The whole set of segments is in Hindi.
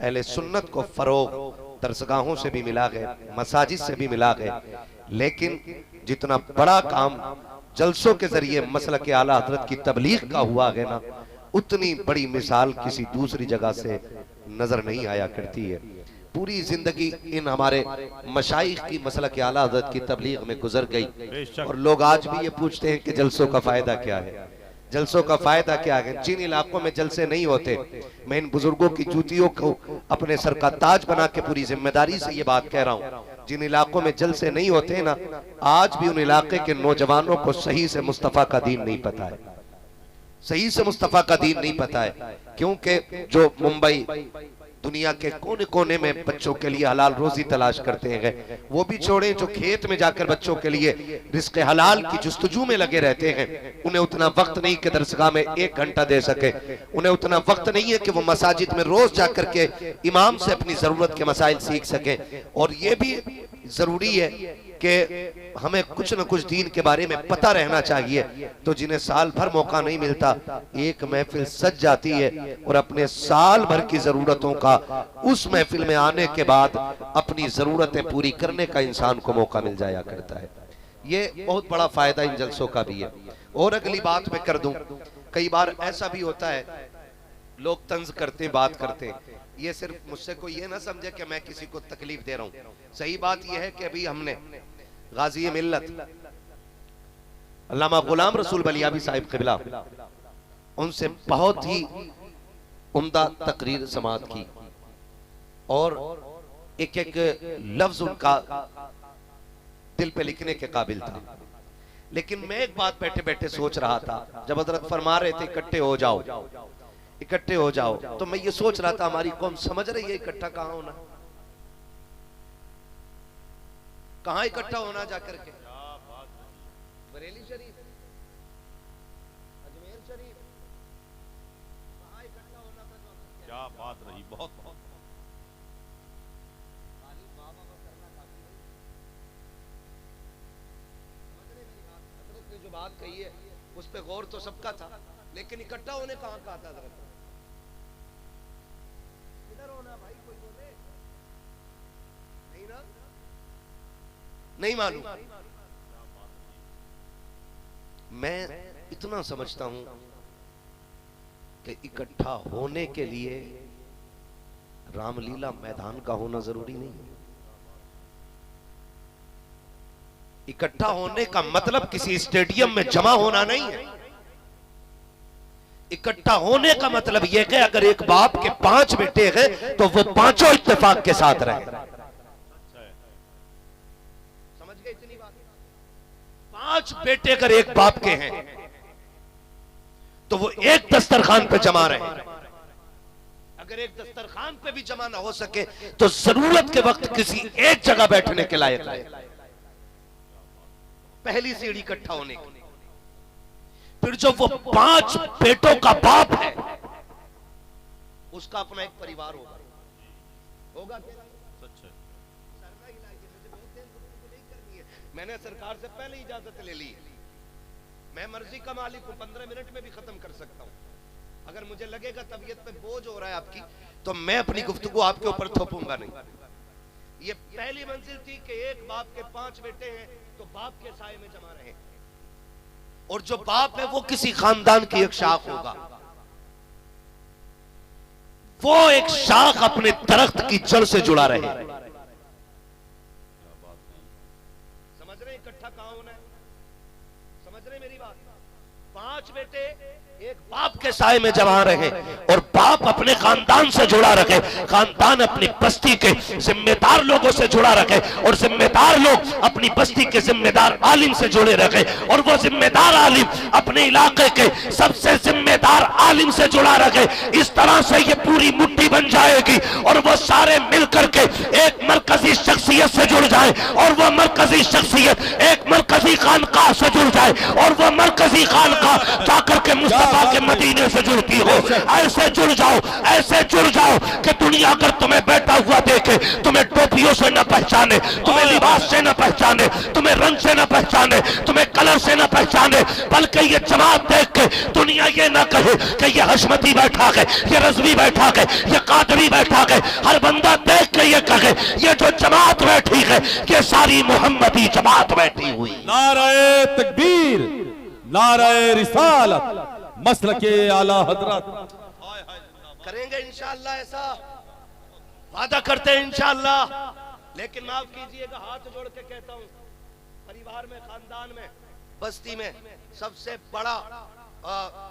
अहले सुन्नत को फरोग दरसगाहों से भी मिला है, मसाजिद से भी मिला है, लेकिन जितना बड़ा काम जलसों के जरिए मसलक के आला हजरत की तबलीग का हुआ है ना, उतनी बड़ी मिसाल किसी दूसरी जगह से नजर नहीं आया करती है। पूरी जिंदगी इन हमारे मशाइख की मसलक के आला हजरत की तबलीग में गुजर गई, और लोग आज भी ये पूछते हैं कि जलसों का फायदा क्या है, जलसों का फायदा क्या है। जिन इलाकों में जलसे नहीं होते, मैं इन बुजुर्गों की जूतियों को अपने सर का ताज बना के पूरी जिम्मेदारी से ये बात कह रहा हूँ, जिन इलाकों में जलसे नहीं होते ना, आज भी उन इलाके के नौजवानों को सही से मुस्तफा का दीन नहीं पता है, सही से मुस्तफा का दीन नहीं पता है। क्योंकि जो मुंबई दुनिया के कोने कोने में बच्चों के लिए हलाल रोजी तलाश करते हैं, वो भी छोड़े जो खेत में जाकर बच्चों के लिए रिस्क हलाल की जुस्तजू में लगे रहते हैं, उन्हें उतना वक्त नहीं कि दरसगाह में 1 घंटा दे सके, उन्हें उतना वक्त नहीं है कि वो मसाजिद में रोज जाकर के इमाम से अपनी जरूरत के मसाइल सीख सके। और ये भी जरूरी है कि हमें कुछ न कुछ दीन के बारे में पता रहना चाहिए। तो जिन्हें साल भर मौका नहीं मिलता, एक महफिल सज जाती है और अपने साल भर की जरूरतों का उस महफिल में आने के बाद अपनी जरूरतें पूरी करने का इंसान को मौका मिल जाया करता है। ये बहुत बड़ा फायदा इन जलसों का भी है। और अगली बात मैं कर दूं, कई बार ऐसा भी होता है, लोग तंज करते बात करते, ये सिर्फ मुझसे कोई ये ना समझे कि मैं किसी को तकलीफ दे रहा हूं। सही बात यह है कि अभी हमने गाजी मिल्लत अल्लामा गुलाम रसूल बलियाबी साहिब क़िबला, उनसे बहुत ही उम्दा तकरीर समाअत की, और एक एक लफ्ज उनका दिल पे लिखने के काबिल था। लेकिन मैं एक बात बैठे बैठे सोच रहा था, जब हजरत फरमा रहे थे इकट्ठे हो जाओ, इकट्ठे हो जाओ, तो मैं ये सोच रहा था हमारी कौम समझ रही है इकट्ठा कहां होना, कहां इकट्ठा होना जाकर के? बरेली शरीफ, अजमेर शरीफ, कहां इकट्ठा होना था? क्या बात रही, बहुत बहुत जो बात कही है उस पे गौर तो सबका था, लेकिन इकट्ठा होने कहां कहा था? इधर होना भाई, कोई बोले नहीं ना, नहीं मालूम। मैं इतना समझता हूं कि इकट्ठा होने के लिए रामलीला मैदान का होना जरूरी नहीं है। इकट्ठा होने का मतलब किसी स्टेडियम में जमा होना नहीं है। इकट्ठा होने का मतलब यह कि अगर एक बाप के 5 बेटे हैं तो वो पांचों इत्तेफाक के साथ रहे। समझ गए इतनी बात? 5 बेटे अगर एक बाप के हैं तो वो एक दस्तरखान पे जमा रहे। अगर एक दस्तरखान पे भी जमा ना हो सके तो जरूरत के वक्त किसी एक जगह बैठने के लायक रहे। पहली सीढ़ी इकट्ठा होने की। फिर जो वो 5 बेटों का बाप है, उसका अपना एक परिवार होगा, होगा क्या? सच है। मैंने सरकार से पहले इजाजत ले ली, मैं मर्जी का मालिक हूं, 15 मिनट में भी खत्म कर सकता हूं। अगर मुझे लगेगा तबीयत पे बोझ हो रहा है आपकी, तो मैं अपनी गुफ्तगू आपके ऊपर थोपूंगा नहीं। ये पहली मंजिल थी कि एक बाप के 5 बेटे हैं तो बाप के साए में जमा रहे, और जो बाप है वो किसी खानदान की एक शाख होगा, वो एक शाख अपने दरख्त की जड़ से जुड़ा रहे। समझ रहे इकट्ठा कहां होना है? समझ रहे मेरी बात? 5 बेटे एक बाप के साए में जमा रहे, और बाप अपने खानदान से जुड़ा रखे, खानदान अपनी बस्ती के जिम्मेदार लोगों से जुड़ा रखे, और जिम्मेदार लोग अपनी बस्ती के जिम्मेदार आलिम से जुड़े रखे, और वो जिम्मेदार आलिम अपने इलाके के सबसे जिम्मेदार आलिम से जुड़ा रखे। इस तरह से ये पूरी मुट्ठी बन जाएगी, और वो सारे मिलकर के एक मरकजी शख्सियत से जुड़ जाए, और वो मरकजी शख्सियत एक मरकजी खानकाह से जुड़ जाए, और वो मरकजी खानकाह जाकर के मुस्तफा के मदीने से जुड़ती हो। ऐसे जुड़ जाओ, ऐसे जुड़ जाओ कि दुनिया अगर तुम्हें बैठा हुआ देखे, तुम्हें टोपियों से न पहचाने, तुम्हें लिबास से न पहचाने, तुम्हें रंग से न पहचाने, तुम्हें कलर से न पहचाने, बल्कि ये जमात देख के दुनिया ये ना कहे कि ये हशमती बैठा है, ये रज़वी बैठा है, ये कादरी बैठा है। हर बंदा देख के ये कहे ये जो जमात बैठी है ये सारी मोहम्मदी जमात बैठी हुई। नाराए तकबीर, नाराए रिसालत, मसलके आला हजरत। करेंगे इंशाअल्लाह, ऐसा वादा करते हैं इंशाअल्लाह। लेकिन माफ कीजिएगा, हाथ जोड़ के कहता हूं, परिवार में, खानदान में, बस्ती में सबसे बड़ा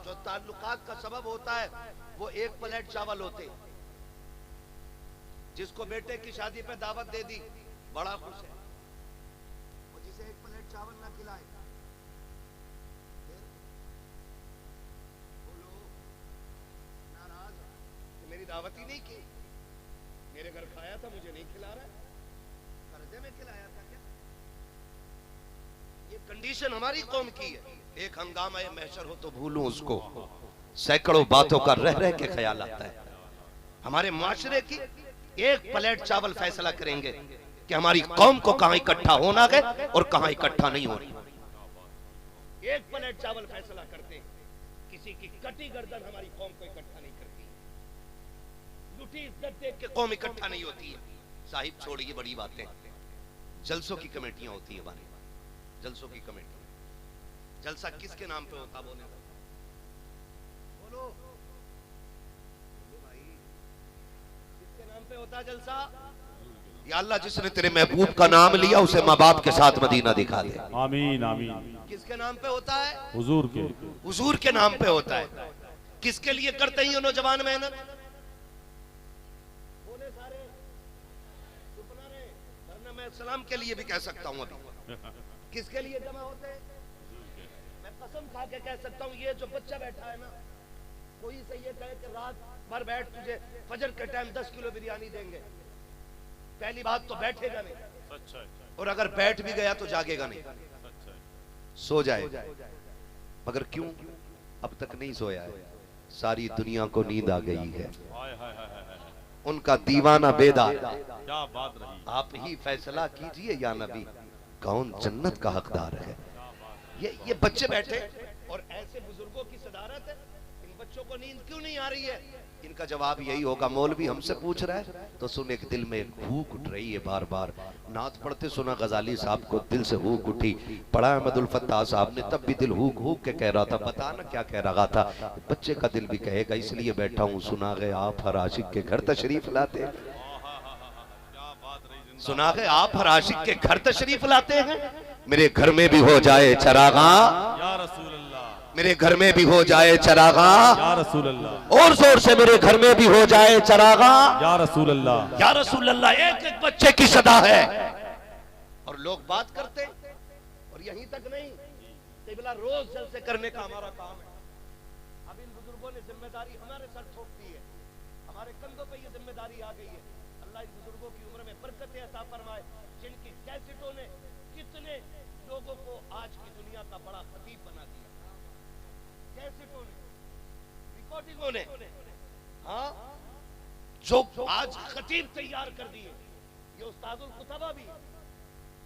जो ताल्लुकात का सबब होता है वो एक प्लेट चावल होते। जिसको बेटे की शादी पे दावत दे दी बड़ा खुश है, और जिसे एक प्लेट चावल ना खिलाए बोलो नाराज कि मेरी दावत ही नहीं की, मेरे घर खाया था मुझे नहीं खिला रहा, कर्जे में खिलाया था क्या? ये कंडीशन हमारी कौम की है। एक हंगामा ये महशर हो तो भूलूं उसको, सैकड़ों बातों का रह रह के ख्याल आता है। हमारे माशरे की एक प्लेट चावल फैसला करेंगे कि हमारी कौम को कहां इकट्ठा होना है और कहां इकट्ठा नहीं होना। एक प्लेट चावल फैसला करते, किसी की कटी गर्दन हमारी कौम को इकट्ठा नहीं करती, लुटी इज्जत देख के कौम इकट्ठा नहीं होती है। साहिब छोड़िए बड़ी बातें, जलसों की कमेटियां होती है हमारी, जलसों की कमेटी। जलसा किसके नाम पे होता बोले बोलो भाई, किसके नाम पे होता जलसा? या अल्लाह जिसने तेरे महबूब का नाम लिया उसे माँ बाप के साथ मदीना दिखा दे। आमीन आमीन। किसके नाम पे होता है? हुजूर के, हुजूर के नाम पे होता है। किसके लिए करते हैं ये नौजवान मेहनत? बोले सारे सुपना रे, वरना मैं सलाम के लिए भी कह सकता हूं अभी। किसके लिए जमा होते हैं? मैं कसम खा के कह सकता हूं, ये जो बच्चा बैठा है ना, कोई से ये कहे कि रात भर बैठ, तुझे फजर के टाइम 10 किलो बिरयानी देंगे, पहली बात तो बैठेगा नहीं, और अगर बैठ भी गया तो जागेगा नहीं, सो जाए। मगर क्यों अब तक नहीं सोया है? सारी दुनिया को नींद आ गई है, उनका दीवाना बेदार। क्या बात रही। आप ही फैसला कीजिए या नबी, कौन जन्नत का हकदार है? ये बच्चे बैठे और ऐसे बुजुर्गों की सदारत है, इन बच्चों को नींद क्यों नहीं आ रही है? इनका जवाब यही होगा, मौलवी हमसे पूछ रहा है तो सुन, एक दिल में भूख उठ रही है बार बार। नात पढ़ते सुना गजाली साहब को, दिल से भूख उठी। पढ़ा अहमदुल फत्ताह साहब ने, तब भी दिल हुक हुक के कह रहा था। बता ना क्या कह रहा था? बच्चे का दिल भी कहेगा, इसलिए बैठा हूँ। सुना गए आप हर आशिक के घर तशरीफ लाते, सुना गए आप हर आशिक के घर तशरीफ लाते हैं। मेरे घर में भी हो जाए चरागा या रसूल अल्लाह, मेरे घर में भी हो जाए चरागा या रसूल अल्लाह, और जोर से मेरे घर में भी हो जाए चरागा या रसूल अल्लाह, या रसूल अल्लाह। एक एक बच्चे की सदा है और लोग बात करते, और यहीं तक नहीं, किबला रोज जलसे करने का हमारा काम है। अब इन बुजुर्गों ने जिम्मेदारी हमारे सर ठोक दी है, हमारे कंधों पे ये जिम्मेदारी आ गई है। अल्लाह इन बुजुर्गों की उम्र में बरकत अता फरमाए, जिनकी कैसेटों ने कितने लोगों को आज की दुनिया का बड़ा खतीब बना दिया, कैसेटों ने, रिकॉर्डिंगों ने, हाँ, जो आज खतीब तैयार कर दिए। ये उस्तादुल कुतबा भी।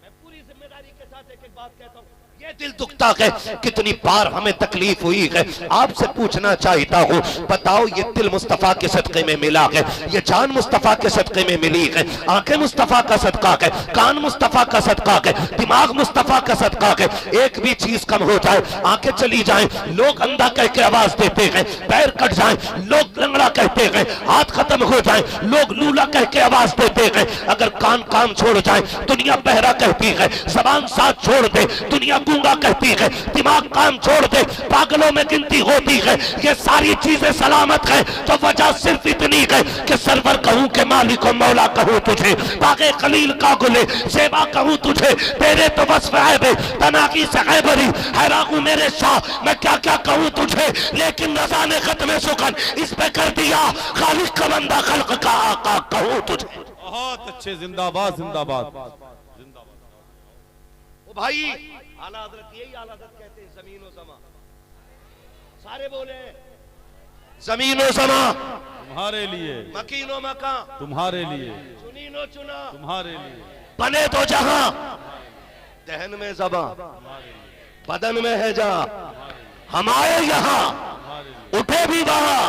मैं पूरी जिम्मेदारी के साथ एक एक बात कहता हूँ, ये दिल दुखता है, कितनी बार हमें तकलीफ हुई है। आपसे पूछना चाहता हूँ, बताओ ये दिल मुस्तफा के सदक़े में मिला है, ये जान मुस्तफा के सदक़े में मिली है, आंखें मुस्तफा का सदका है, कान मुस्तफा का सदका है, दिमाग मुस्तफा का सदका है। एक भी चीज कम हो जाए, आंखें चली जाएं, लोग अंधा कह के आवाज देते हैं, पैर कट जाए लोग लंगड़ा कहते हैं, हाथ खत्म हो जाए लोग लूला कह के आवाज देते हैं, अगर कान काम छोड़ जाए दुनिया बहरा कहती है, जबान साथ छोड़ दे दुनिया गूंगा कहती है, दिमाग काम छोड़ दे पागलों में गिनती होती है। ये सारी चीजें सलामत है तो वजह सिर्फ इतनी है कि सरवर कहूं के मालिक और मौला कहूं तुझे, बागे खलील का गुले सेवा कहूं तुझे, तेरे तो वस्फ है बे तनाकी से है बरी, हैरान मेरे शाह मैं क्या क्या कहूं तुझे, लेकिन रज़ा ने खत्म सुखन इस पे कर दिया, खालिक का बंदा खल्क का आका कहूं तुझे। बहुत अच्छे, जिंदाबाद जिंदाबाद जिंदाबाद। ओ भाई, आला हज़रत यही आला हज़रत कहते हैं, ज़मीन और ज़मा। सारे बोले ज़मीन और ज़मा तुम्हारे लिए, मकीन और मकां तुम्हारे लिए, चुनीनो चुना तुम्हारे लिए, बने तो जहां दहन में ज़बां, बदन में है जहां, हम आए यहां, उठे भी वहां।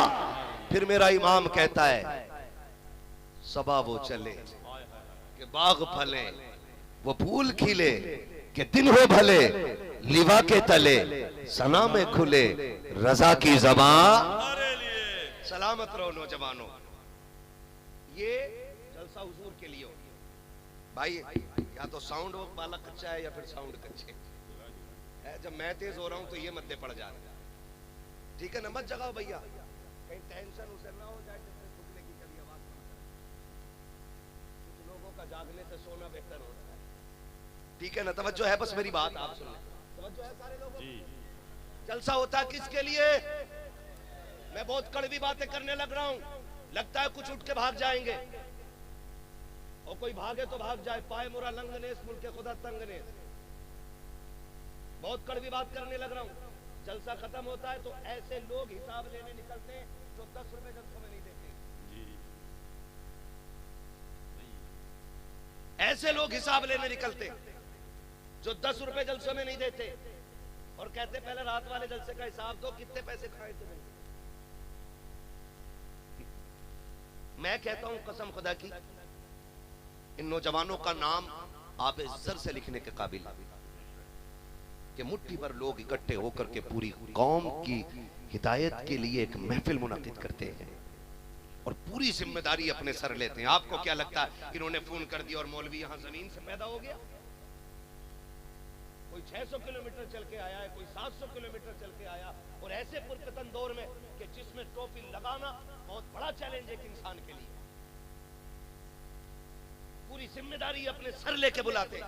फिर मेरा इमाम कहता है सबा वो चले कि बाग फले, वो फूल खिले कि दिन हो भले, लिवा के तले सना में खुले, रजा की ज़बां। सलामत रहो नौजवानों। ये जलसा हुजूर के लिए हो भाई, या तो साउंड वाला कच्चा है या फिर साउंड कच्चे है। जब मैं तेज हो रहा हूं तो ये मद्दे पड़ जा रहे हैं, ठीक है ना? मत जगाओ भैया, कहीं टेंशन उसे ना हो जाए जिससे झुकने की कभी आवाज ना करे। कुछ लोगों का जागने से सोना बेहतर होता है, ठीक है ना? तवज्जो है बस मेरी बात आप सुन, तवज्जो है सारे लोगों की। जलसा होता है किसके लिए? मैं बहुत कड़वी बातें करने लग रहा हूं, लगता है कुछ उठ के भाग जाएंगे, और कोई भागे तो भाग जाए। पाए मुरा लंगनेस मुल्क खुदा तंगनेस। बहुत कड़वी बात करने लग रहा हूं। जलसा खत्म होता है तो ऐसे लोग हिसाब लेने निकलते हैं जो 10 रुपए जलसों में नहीं देते। ऐसे लोग हिसाब लेने निकलते जो 10 रुपए जलसों में नहीं देते और कहते पहले रात वाले जलसे का हिसाब दो, कितने पैसे खाए तुमने। मैं कहता हूं कसम खुदा की, इन नौजवानों का नाम आप इज्जत से लिखने के काबिल कि मुट्ठी भर लोग इकट्ठे होकर के पूरी कौम की हिदायत के लिए एक महफिल मुनाकिद करते हैं और पूरी जिम्मेदारी अपने सर लेते हैं। आपको क्या लगता है इन्होंने फोन कर दिया और मौलवी यहां जमीन से पैदा हो गया? कोई 600 किलोमीटर चल के आया है, कोई 700 किलोमीटर चल के आया, और ऐसे पुरफतन दौर में कि जिसमें टोपी लगाना बहुत बड़ा चैलेंज है एक इंसान के लिए। पूरी जिम्मेदारी अपने सर लेके बुलाते,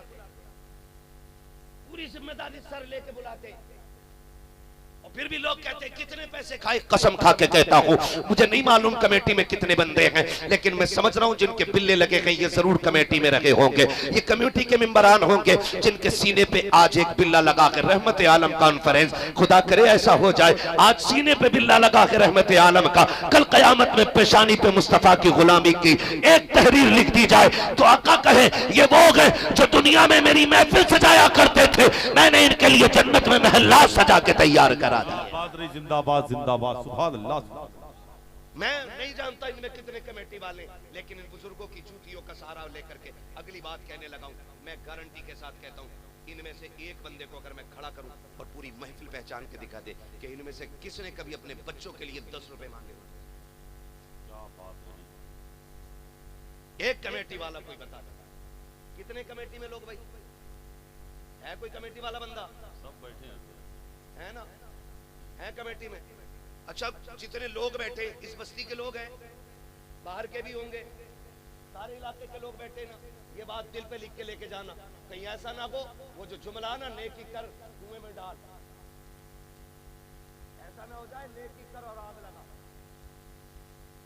पूरी जिम्मेदारी सर लेके बुलाते, और फिर भी लोग कहते हैं कितने पैसे खाए। कसम खा के कहता हूं मुझे नहीं मालूम कमेटी में कितने बंदे हैं, लेकिन मैं समझ रहा हूं जिनके बिल्ले लगे हैं ये जरूर कमेटी में रहे होंगे। ये कमेटी के मेंबरान होंगे जिनके सीने पे आज एक बिल्ला लगा के रहमत आलम कॉन्फ्रेंस, खुदा करे ऐसा हो जाए आज सीने पे बिल्ला लगा के रहमत आलम का, कल कयामत में पेशानी पे मुस्तफा की गुलामी की एक तहरीर लिख दी जाए तो आका कहे ये वो गए जो दुनिया में मेरी महफिल सजाया करते थे, मैंने इनके लिए जन्नत में महल्ला सजा के तैयार करा। जिंदाबाद जिंदाबाद सुभान अल्लाह। मैं नहीं जानता इनमें कितने कमेटी वाले, लेकिन इन बुजुर्गों की जूतियों का सहारा लेकर के अगली बात कहने लगा हूं। मैं गारंटी के साथ कहता हूं इनमें से एक बंदे को अगर मैं खड़ा करूं और पूरी महफिल पहचान के दिखा दे कि इनमें से किसने कभी अपने बच्चों के लिए 10 रुपए मांगे हो, एक कमेटी वाला कोई बता दे। कितने कमेटी में लोग भाई है? कोई कमेटी वाला बंदा? सब बैठे है ना, है कमेटी में। अच्छा जितने लोग बैठे इस बस्ती के लोग हैं, बाहर के भी होंगे, सारे इलाके के लोग बैठे ना, ये बात दिल पे लिख के लेके जाना, कहीं ऐसा ना हो वो जो जुमला ना नेकी कर कुएं में डाल, ऐसा ना हो जाए नेकी कर और आग लगा,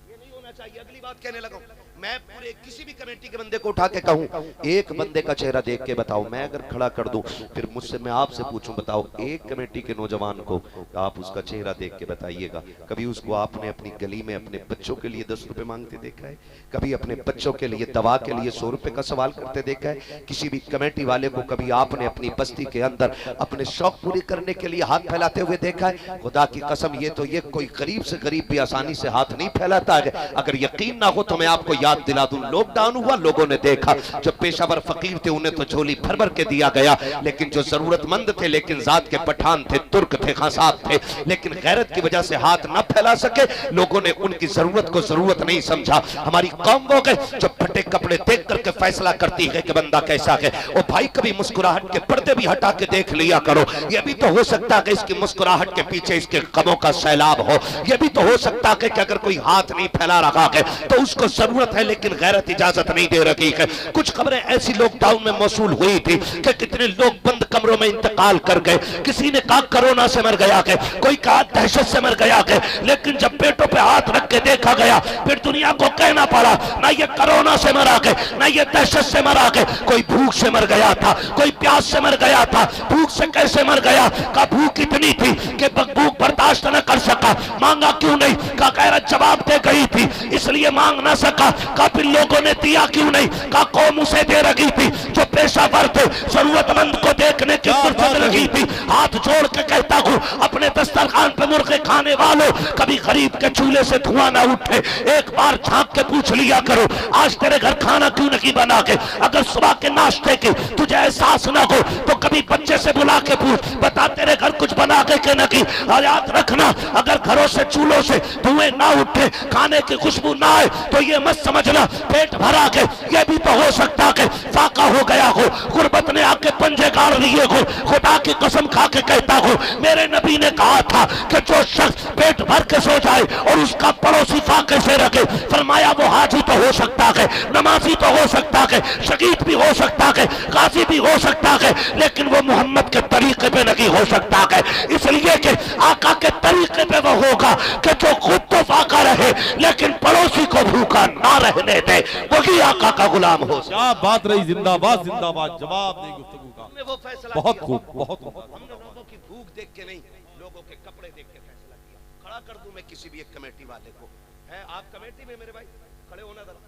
ये नहीं होना चाहिए। अगली बात कहने लगा मैं पूरे किसी भी कमेटी के बंदे को उठा के कहूं एक बंदे का चेहरा देख के बताओ, मैं अगर खड़ा कर दूं फिर मुझसे मैं आपसे पूछूं बताओ एक कमेटी के नौजवान को आप उसका चेहरा देख के बताइएगा कभी उसको आपने अपनी गली में अपने बच्चों के लिए 10 रुपए मांगते देखा है? कभी अपने बच्चों के लिए दवा के लिए 100 रुपए का सवाल करते देखा है? किसी भी कमेटी वाले को कभी आपने अपनी बस्ती के अंदर अपने शौक पूरे करने के लिए हाथ फैलाते हुए देखा है? खुदा की कसम ये तो ये कोई गरीब से गरीब भी आसानी से हाथ नहीं फैलाता है। अगर यकीन ना हो तो मैं आपको याद दिला दूं, लॉकडाउन हुआ लोगों ने देखा जो पेशावर फकीर थे उन्हें तो झोली भर भर के दिया गया, लेकिन जो जरूरतमंद थे लेकिन जात के पठान थे, तुर्क थे, खसाब थे, लेकिन गैरत की वजह से हाथ न फैला सके, लोगों ने उनकी जरूरत को जरूरत नहीं समझा। हमारी कौम वो गए जो फटे कपड़े देख करके फैसला करती है कि बंदा कैसा है। ओ भाई कभी मुस्कुराहट के पर्दे भी हटा के देख लिया करो, यह भी तो हो सकता है कि इसकी मुस्कुराहट के पीछे इसके गमों का सैलाब हो, यह भी तो हो सकता है कि अगर कोई हाथ नहीं फैला रहा है तो उसको जरूरत है लेकिन गैरत इजाजत नहीं दे रही है। कुछ खबरें ऐसी लॉकडाउन में मौसूल हुई थी कि कितने लोग बंद कमरों में इंतकाल कर गए, किसी ने कहा कोरोना से मर गया है, कोई कहा दहशत से मर गया है, लेकिन जब पेटों पे हाथ रख के देखा गया फिर दुनिया को कहना पड़ा ना ये कोरोना से मरा गए ना ये दहशत से मरा गए, कोई भूख से मर गया था, कोई प्यास से मर गया था। भूख से कैसे मर गया? का भूख इतनी थी कि भूख बर्दाश्त न कर सका, मांगा क्यों नहीं? का गैरत जवाब दे गई थी इसलिए मांग ना सका। का फिर लोगों ने दिया क्यों नहीं? का कौम उसे दे रही थी जो पेशावर थे, जरूरत जरूरतमंद को देखने की फुर्सत लगी थी, हाथ जोड़ के कहता हूँ अपने दस्तरखान पे मुर्गे खाने वालों, कभी गरीब के चूल्हे से धुआं ना उठे, एक बार झांक के पूछ लिया करो आज तेरे घर खाना क्यों नहीं बना के। अगर सुबह के नाश्ते की तुझे एहसास ना हो तो कभी बच्चे से बुला के पूछ, बता तेरे घर कुछ बना के नहीं। और याद रखना, अगर घरों से चूल्हों से धुएं ना उठे, खाने की खुशबू ना आए, तो ये मत समझना पेट भरा के, ये भी तो हो सकता है फाका हो गया हो, गुर्बत ने आके पंजे गाड़ लिए हो। खुदा की कसम खा के कहता हूँ, मेरे नबी ने कहा था कि जो शख्स पेट भर के सो जाए और उसका पड़ोसी फाके से रखे, फरमाया वो हाजी तो हो सकता है, नमाजी तो हो सकता है, शहीद भी हो सकता है, गाजी भी हो सकता है, लेकिन वो मोहम्मद के तरीके पे नहीं हो सकता है। इसलिए कि आका के तरीके पे वो होगा कि जो खुद तो फाका रहे लेकिन पड़ोसी को भूखा ना रहने दे, वही आका का गुलाम हो। क्या बात रही, जिंदाबाद जिंदाबाद, जवाब दे गुफ्तगू का। हमने वो फैसला बहुत किया। खूब, बहुत खूब। हमने लोगों की भूख देख के नहीं, लोगों के कपड़े देख के फैसला किया। खड़ा कर दूं मैं किसी भी एक कमेटी वाले को, है आप कमेटी में मेरे भाई, खड़े होना जरा,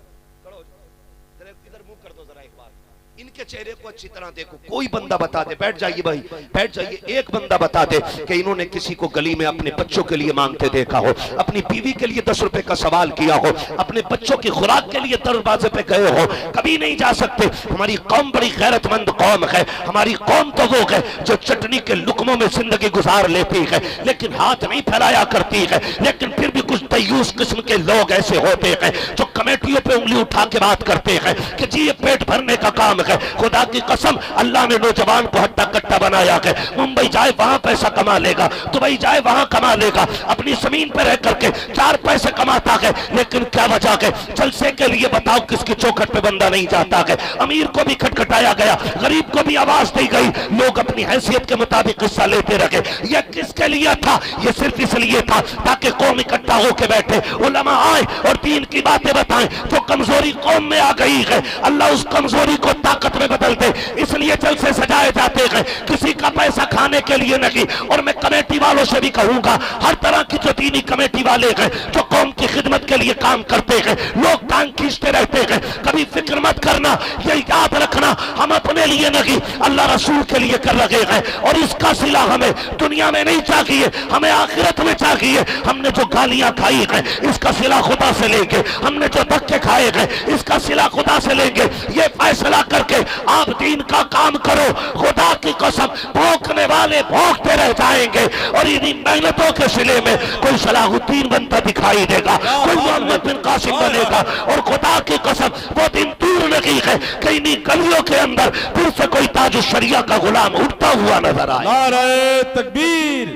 खड़े हो जरा, इधर मुंह कर दो जरा एक बार, इनके चेहरे को अच्छी तरह देखो। कोई बंदा बता दे, बैठ जाइए भाई बैठ जाइए, एक बंदा बता दे कि इन्होंने किसी को गली में अपने बच्चों के लिए मांगते देखा हो, अपनी बीवी के लिए 10 रुपए का सवाल किया हो, अपने बच्चों की खुराक के लिए दरवाजे पे गए हो, कभी नहीं जा सकते। हमारी कौम बड़ी गैरतमंद कौम है, हमारी कौम तो वो है जो चटनी के लुकमों में जिंदगी गुजार लेती है लेकिन हाथ नहीं फैलाया करती है। लेकिन फिर भी कुछ तयूस किस्म के लोग ऐसे होते हैं जो कमेटियों पे उंगली उठा के बात करते हैं कि जी ये पेट भरने का काम है। खुदा की कसम, अल्लाह ने नौजवान को हट्टा कट्टा बनाया है, मुंबई जाए वहां पैसा कमा लेगा, दुबई जाए वहां कमा लेगा, अपनी जमीन पर रह करके 4 पैसे कमाता है, लेकिन क्या वजह है? जलसे के लिए बताओ किसकी चौखट पे बंदा नहीं जाता है। अमीर को भी खटखटाया गया, गरीब को भी आवाज दी गई, लोग अपनी हैसियत के मुताबिक हिस्सा लेते रहे। यह किसके लिए था? यह सिर्फ इसलिए था ताकि कौम इकट्ठा होकर बैठे, उलमा आए और दीन की बातें बताएं। जो कमजोरी कौम में आ गई है, अल्लाह उस कमजोरी को ताकत में बदल दे, इसलिए जलसे सजाए जाते हैं, किसी का पैसा खाने के लिए नहीं। और मैं कमेटी वालों से भी कहूंगा, हर तरह की जो दीनी कमेटी वाले हैं जो कौम की खिदमत के लिए काम करते हैं, लोग टांग खींचते रहते हैं, कभी फिक्र मत करना, ये याद रखना हम अपने लिए नहीं अल्लाह रसूल के लिए कर रहे हैं। और इसका सिला हमें दुनिया में नहीं चाहिए, हमें आखिरत में चाहिए। हमने जो गालियां खाई हैं इसका सिला खुदा से लेंगे, हमने जो धक्के खाए हैं इसका सिला खुदा से लेंगे। ये फैसला करके आप दीन का काम करो, खुदा की कसम भौंकने वाले भौंकते रह जाएंगे और इन्हीं मेहनतों के सिले में कोई सलाहुद्दीन बनता दिखाई देगा, कोई मोहम्मद बिन कासिम बनेगा। और खुदा की कसम वो दिन दूर नहीं है कि इन्हीं गलियों के अंदर फिर से कोई ताज शरिया का गुलाम उठता हुआ नजर आए। नारे तकबीर,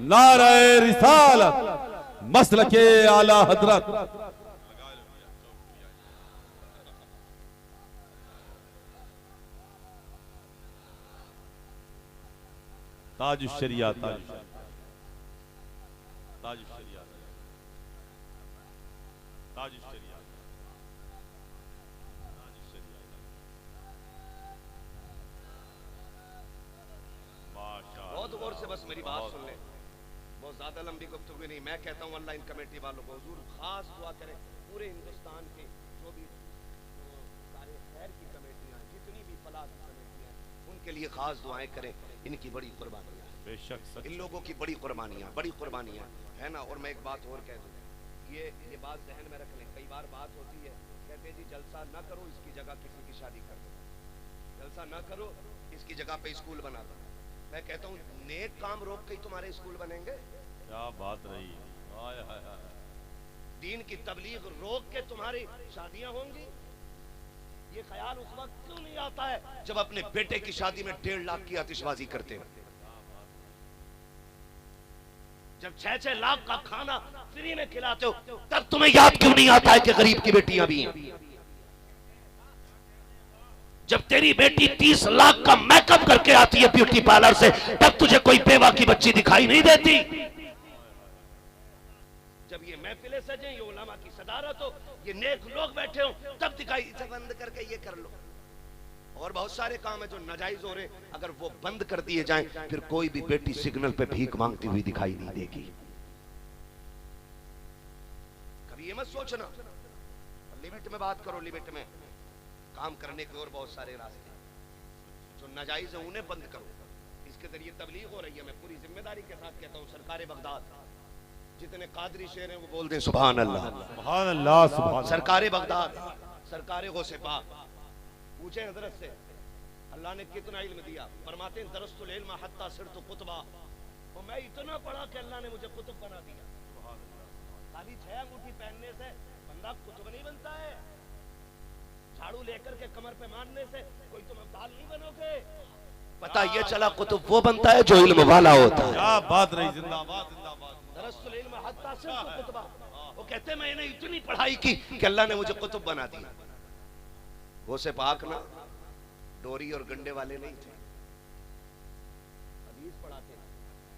नारे रिसालत, मसलके आला हजरत। ताजुश्शरिया, ताजुश्शरिया, ताजुश्शरिया, ताजुश्शरिया, ताजुश्शरिया। माशाअल्लाह। बहुत गौर से बस मेरी बात सुन ले, बहुत ज्यादा लंबी गुफ्तगू नहीं। मैं कहता हूँ अल्लाह इन कमेटी वालों को हुजूर खास दुआ करे, पूरे हिंदुस्तान के जो भी सारे खैर की कमेटियां, जितनी भी फलाह की कमेटियां, उनके लिए खास दुआएं करें। इनकी बड़ी कुर्बानियां, बेशक इन लोगों की बड़ी कुर्बानियां है ना। और मैं एक बात और कह दूं, ये बात जहन में रख लें। कई बार बात होती है, कहते जी जलसा ना करो, इसकी जगह किसी की शादी कर दो, जलसा ना करो, इसकी जगह पे स्कूल बना दो। मैं कहता हूँ नेक काम रोक के ही तुम्हारे स्कूल बनेंगे? क्या बात रही, हाय हाय हाय। दीन की तबलीग रोक के तुम्हारी शादियां होंगी? ये ख्याल उस वक्त क्यों नहीं आता है जब अपने बेटे की शादी में 1.5 लाख की आतिशबाजी करते हो, जब 6-6 लाख का खाना फ्री में खिलाते हो, तब तुम्हें याद क्यों नहीं आता है कि गरीब की बेटियां भी हैं? जब तेरी बेटी 30 लाख का मेकअप करके आती है ब्यूटी पार्लर से, तब तुझे कोई बेवा की बच्ची दिखाई नहीं देती। जब ये महफिलें सजे, ये उलमा की सदारत हो, ये नेक लोग बैठे हो, तब दिखाई, इसे बंद करके ये कर लो। और बहुत सारे काम है जो नाजायज हो रहे, अगर वो बंद कर दिए जाएं, फिर कोई भी बेटी सिग्नल पे भीख मांगती हुई दिखाई नहीं देगी। कभी ये मत सोचना, लिमिट में बात करो, लिमिट में काम करने के और बहुत सारे रास्ते। जो नाजायज है उन्हें बंद करो। इसके जरिए तबलीग हो रही है। मैं पूरी जिम्मेदारी के साथ कहता हूँ, सरकार बगदाद जितने कादरी शेर हैं वो बोल दें सुभान अल्लाह। सुभान अल्लाह, सुभान सरकार बगदाद, सरकार गौसे पाक, पूछे हजरत से अल्लाह ने कितना इल्म दिया। फरमाते हैं दरस्तुल इल्म हत्ता सिरतु कुतबा, और मैं इतना पढ़ा कि अल्लाह ने मुझे कुतुब बना दिया। खाली 6 अंगूठी पहनने से बंदा कुतुब नहीं बनता है। झाड़ू लेकर के कमर पे मारने से कोई तुम अब्दाल नहीं बनोगे। पता ये चला कुतुब वो बनता है जो इल्म वाला होता है। क्या बात रही, जिंदाबाद जिंदाबाद। दरस्तुल इल्म हत्ता सिरतु कुतबा, वो कहते मैंने इतनी पढ़ाई की कि अल्लाह ने मुझे कुतुब बना दिया। गौसे पाक ना डोरी और गंडे वाले नहीं थे, हदीस पढ़ाते थे,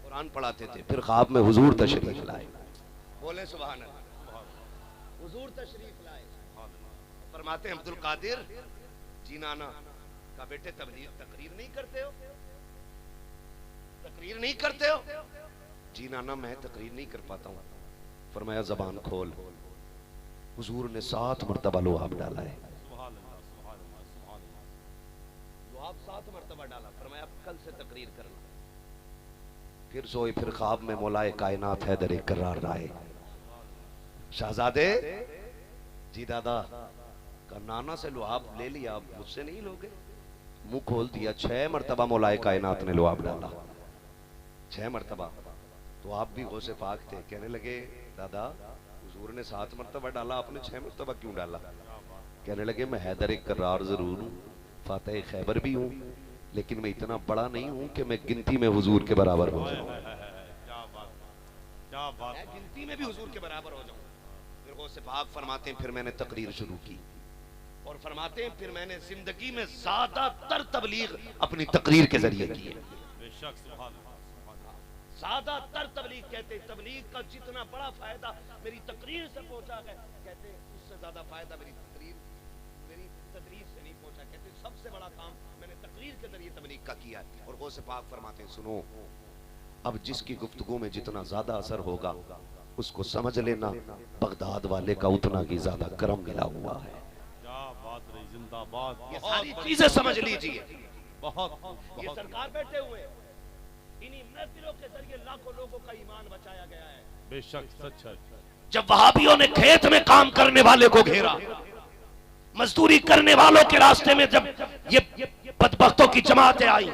कुरान पढ़ाते थे। फिर ख्वाब में हुजूर तशरीफ लाए, बोले सुभान अल्लाह, हुजूर तशरीफ लाए। फरमाते हैं अब्दुल कादिर जीनाना का बेटे तकरीर नहीं करते हो, तकरीर नहीं करते हो। जीनाना मैं तकरीर नहीं कर पाता हूँ। फरमाया जबान खोल। हुजूर ने 7 मरतबा लुआब डाला है, लुआब 7 मरतबा डाला। फरमाया कल से तकरीर करना। फिर सोए, फिर ख्वाब में मौलाए कायनात हैदर करार आए। शहजादे जी दादा का नाना से लुआब ले लिया, आप मुझसे नहीं लोगे? मुंह खोल दिया। 6 मरतबा मौलाए कायनात ने लुआब डाला, 6 मरतबा। तो आप भी गौसे पाक थे। कहने लगे दादा हुजूर ने 7 मरतबा डाला, आपने 6 मरतबा क्यों डाला? कहने लगे मैं हैदर करार जरूर हूँ, फातह खैबर भी हूँ, लेकिन मैं इतना बड़ा नहीं हूँ कि मैं गिनती में हुजूर के बराबर हो जाऊँ। क्या बात, मैं गिनती में भी हुजूर के बराबर हो जाऊँ। फिर गौसे पाक फरमाते हैं फिर मैंने तकरीर शुरू की, और फरमाते हैं फिर मैंने जिंदगी में ज्यादातर तबलीग अपनी तकरीर के जरिए की है। बेशक, सुभान अल्लाह। ज्यादातर तबलीग, कहते तबलीग का जितना बड़ा फायदा मेरी तकरीर से पहुंचा है, कहते उससे ज्यादा फायदा मेरी तकरीर से नहीं पहुंचा। कहते सबसे बड़ा काम मैंने तकरीर के जरिए तबलीग का किया है। और गौसे पाक फरमाते हैं सुनो, अब जिसकी गुफ्तगू में जितना ज्यादा असर होगा उसको समझ लेना बगदाद वाले का उतना ही ज्यादा करम मिला हुआ है। क्या बात रही, जिंदाबाद। ये सारी चीजें समझ लीजिए। बहुत ये सरकार बैठे हुए, इन्हीं महफिलों के जरिए लाखों लोगों का ईमान बचाया गया है। बेशक, सच है। जब वहाबियों ने खेत में काम करने वाले को घेरा, मजदूरी करने वालों के रास्ते में जब ये बदबख्तों की जमातें आई,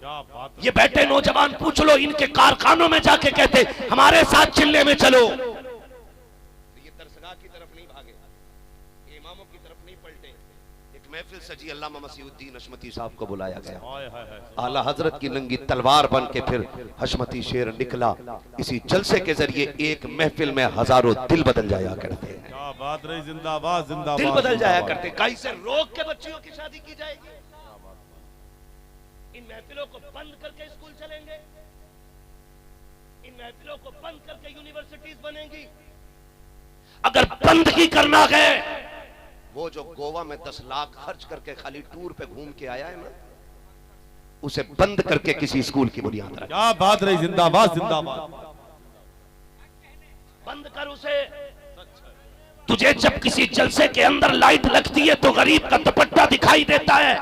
क्या बात, ये बैठे नौजवान पूछ लो, इनके कारखानों में जाके कहते हमारे साथ चिल्ले में चलो। ये दरसगाह की तरफ नहीं भागे, इमामों की तरफ नहीं पलटे। एक महफिल सजी, अल्लामा मसीहुद्दीन हशमती साहब को बुलाया गया। हाय हाय हाय। आला हजरत की नंगी तलवार बन के फिर हशमती शेर निकला। इसी जलसे के जरिए एक महफिल में हजारों दिल बदल जाया करते हैं। क्या बात रही, जिंदाबाद जिंदाबाद। दिल बदल जाया करते। कहीं से रोक के बच्चियों की शादी की जाएगी, इन महफिलों को बंद करके स्कूल चलेंगे, इन महफिलों को बंद करके यूनिवर्सिटीज बनेंगी। अगर बंद ही करना है, वो जो गोवा में 10 लाख खर्च करके खाली टूर पे घूम के आया है ना, उसे बंद करके किसी स्कूल की बुनियाद रख। क्या बात रही, जिंदाबाद जिंदाबाद। बंद कर उसे। तुझे जब किसी जलसे के अंदर लाइट लगती है तो गरीब का दुपट्टा दिखाई देता है,